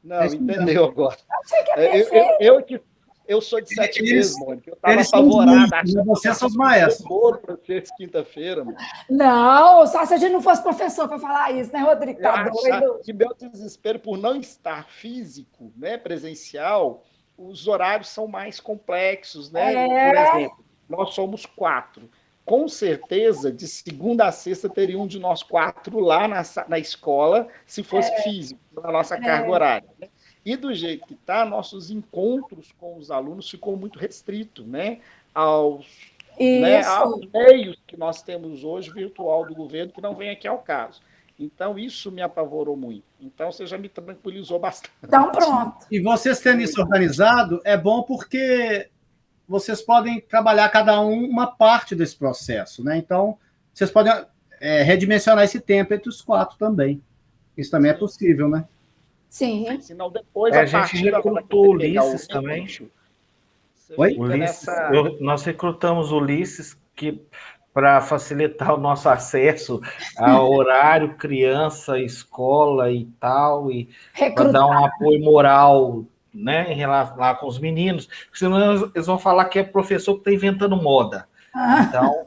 Não, entendeu agora. Achei que é perfeito. Eu sou de 7 meses, Mônica. Eu estava apavorada. Vocês são os maestros. Para ser quinta-feira, mano. Não, só se a gente não fosse professor para falar isso, né, Rodrigo? Tá doido? Que meu desespero por não estar físico, né, presencial, os horários são mais complexos, né? Por exemplo, nós somos 4. com certeza, de segunda a sexta, teria um de nós 4 lá na escola, se fosse físico, na nossa carga horária. Né? E do jeito que está, nossos encontros com os alunos ficou muito restrito, né? Aos meios que nós temos hoje, virtual do governo, que não vem aqui ao caso. Então, isso me apavorou muito. Então, você já me tranquilizou bastante. Então, pronto. E vocês tendo isso organizado, é bom porque vocês podem trabalhar cada uma parte desse processo, né? Então, vocês podem redimensionar esse tempo entre os 4 também. Isso também é possível, né? Sim. Senão, depois, a gente recrutou o Ulisses também. Oi? Nós recrutamos o Ulisses para facilitar o nosso acesso ao horário, criança, escola e tal, e para dar um apoio moral, né, em relação lá com os meninos, senão eles vão falar que é professor que está inventando moda. Então,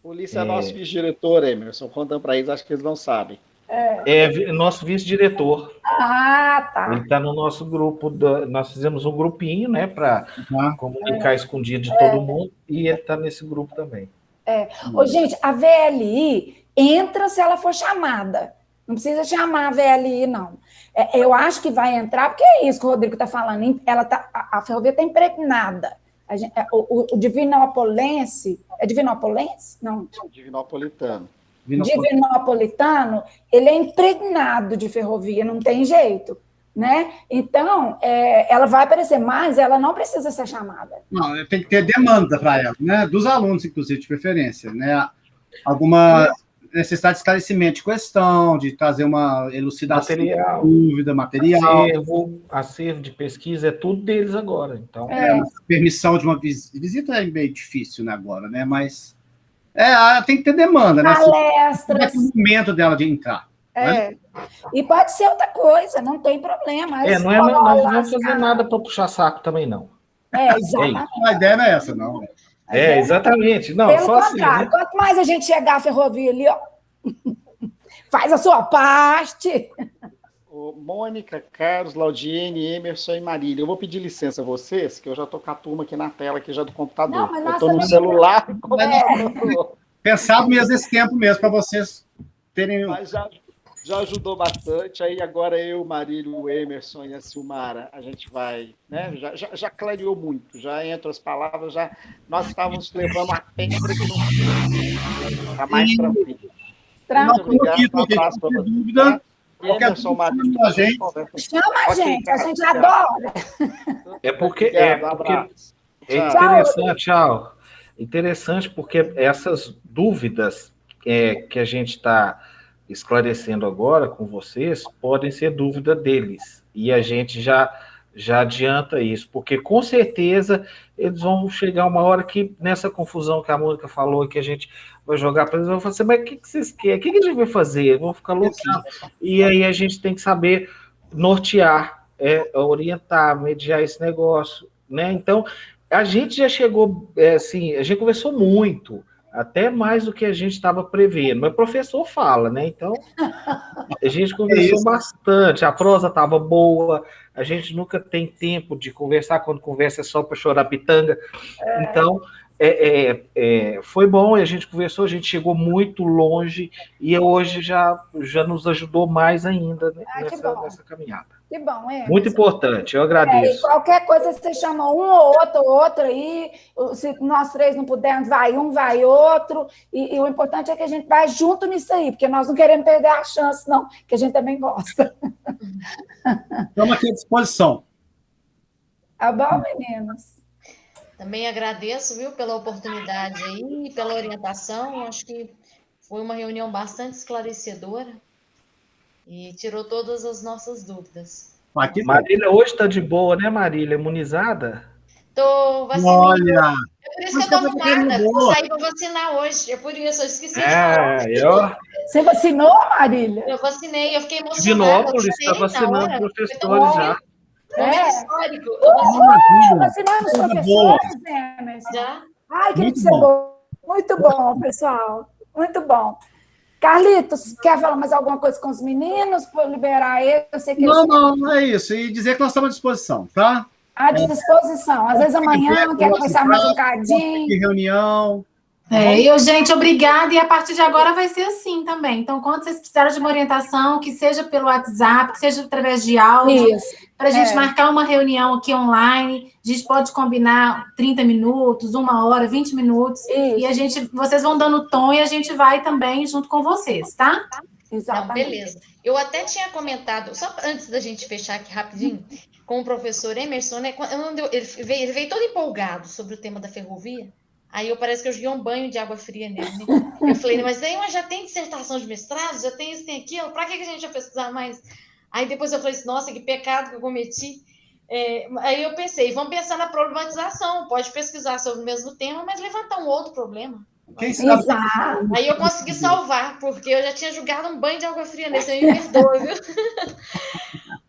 o Ulisses é nosso vice-diretor, Emerson, contando para eles, acho que eles não sabem. É nosso vice-diretor. Ah, tá. Ele está no nosso grupo, nós fizemos um grupinho, né, para comunicar escondido de todo mundo, e ele está nesse grupo também. Ô, gente, a VLI entra se ela for chamada. Não precisa chamar a VLI, não. Eu acho que vai entrar, porque é isso que o Rodrigo está falando. A ferrovia está impregnada. O Divinopolense... É Divinopolense? Não. Divinopolitano. Divinopolitano, ele é impregnado de ferrovia, não tem jeito. Né? Então, ela vai aparecer, mas ela não precisa ser chamada. Não, tem que ter demanda para ela, né? Dos alunos, inclusive, de preferência, né? Alguma necessidade de esclarecimento de questão, de trazer uma elucidação de dúvida, material. Acervo de pesquisa, é tudo deles agora. Então, permissão de uma visita é meio difícil, né, agora, né? Mas tem que ter demanda, né? Palestras. É o momento dela de entrar. Né? E pode ser outra coisa, não tem problema. Nós não vamos fazer nada para puxar saco também, não. Exatamente. A ideia não é essa, não. Exatamente. Não, pelo só contrário, assim, né? Quanto mais a gente chegar à ferrovia ali, ó, faz a sua parte. Mônica, Carlos, Laudiene, Emerson e Marília, eu vou pedir licença a vocês, que eu já estou com a turma aqui na tela, aqui já do computador. Não, mas eu estou no celular. Pensado mesmo nesse tempo mesmo, para vocês terem... Mas já ajudou bastante. Aí agora eu, Marília, o Emerson e a Silmara, a gente vai, né? Já clareou muito, já entre as palavras, nós estávamos levando a pedra que não está mais tranquilo. Muito obrigado, um abraço para você. Dúvida, Emerson, Marília, a gente adora. Porque é interessante, tchau. Interessante porque essas dúvidas que a gente está esclarecendo agora com vocês, podem ser dúvida deles. E a gente já adianta isso, porque com certeza eles vão chegar uma hora que, nessa confusão que a Mônica falou, que a gente vai jogar para eles, vão falar assim, mas o que vocês querem? O que a gente vai fazer? Vão ficar louquinhos. E aí a gente tem que saber nortear, orientar, mediar esse negócio, né? Então, a gente já chegou, assim, a gente conversou muito, até mais do que a gente estava prevendo. Mas o professor fala, né? Então, a gente conversou bastante. A prosa estava boa. A gente nunca tem tempo de conversar. Quando conversa é só para chorar pitanga. Então, foi bom. A gente conversou. A gente chegou muito longe. E hoje já nos ajudou mais ainda nessa caminhada. Que bom, Muito importante, eu agradeço. Qualquer coisa, você chama um ou outro aí, se nós 3 não pudermos, vai um, vai outro, e o importante é que a gente vai junto nisso aí, porque nós não queremos perder a chance, não, que a gente também gosta. Estamos aqui à disposição. Tá bom, meninos? Também agradeço, viu, pela oportunidade aí, pela orientação, acho que foi uma reunião bastante esclarecedora. E tirou todas as nossas dúvidas. Marília hoje está de boa, né, Marília? Imunizada? Estou vacinada. Olha! É por isso que eu estou arrumada. Vou sair para vacinar hoje. É por isso, eu esqueci de falar. Você vacinou, Marília? Eu vacinei, eu fiquei emocionada. Divinópolis está vacinando professores já. Histórico. Vacinamos professores, Emerson? Já. Ai, que muito bom, pessoal. Muito bom. Carlitos, quer falar mais alguma coisa com os meninos para liberar eles? Eu sei que não, é isso. E dizer que nós estamos à disposição, tá? À disposição. Às vezes amanhã quer conversar mais um bocadinho. Reunião. Gente, obrigada. E a partir de agora vai ser assim também. Então, quando vocês precisarem de uma orientação, que seja pelo WhatsApp, que seja através de áudio, para a gente marcar uma reunião aqui online, a gente pode combinar 30 minutos, 1 hora, 20 minutos, e vocês vão dando tom e a gente vai também junto com vocês, tá? Exatamente. Não, beleza. Eu até tinha comentado, só antes da gente fechar aqui rapidinho, com o professor Emerson, né? Ele veio todo empolgado sobre o tema da ferrovia. Aí parece que eu joguei um banho de água fria nele, né? Eu falei, mas aí já tem dissertação de mestrado, já tem isso, tem aquilo, para que a gente vai pesquisar mais? Aí depois eu falei assim, nossa, que pecado que eu cometi. Aí eu pensei, vamos pensar na problematização, pode pesquisar sobre o mesmo tema, mas levantar um outro problema. Quem sabe? Aí eu consegui salvar, porque eu já tinha jogado um banho de água fria nesse, aí me perdoa, viu?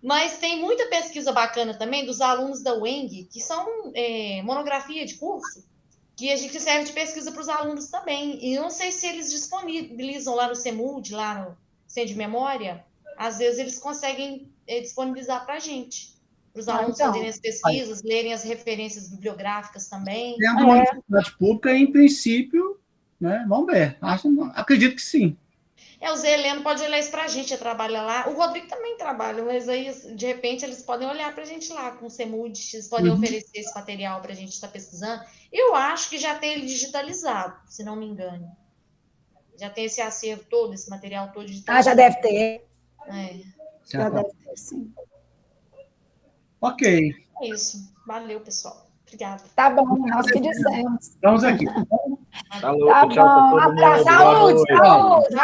Mas tem muita pesquisa bacana também dos alunos da UENG, que são monografia de curso, que a gente serve de pesquisa para os alunos também. E eu não sei se eles disponibilizam lá no CEMUD, lá no Centro de Memória, às vezes eles conseguem disponibilizar para a gente, para os alunos fazerem as pesquisas, lerem as referências bibliográficas também. Tendo uma universidade pública, em princípio, né? Vamos ver. Acredito que sim. O Zé Heleno pode olhar isso para a gente, trabalha lá. O Rodrigo também trabalha, mas aí, de repente, eles podem olhar para a gente lá com o CEMUD, eles podem oferecer esse material para a gente estar pesquisando. Eu acho que já tem ele digitalizado, se não me engano. Já tem esse acervo todo, esse material todo digitalizado. Já deve ter. Já deve ter, sim. Ok. É isso. Valeu, pessoal. Obrigada. Tá bom, nós que dissemos. Estamos aqui. Tá bom, tchau para todo mundo. Saúde, saúde.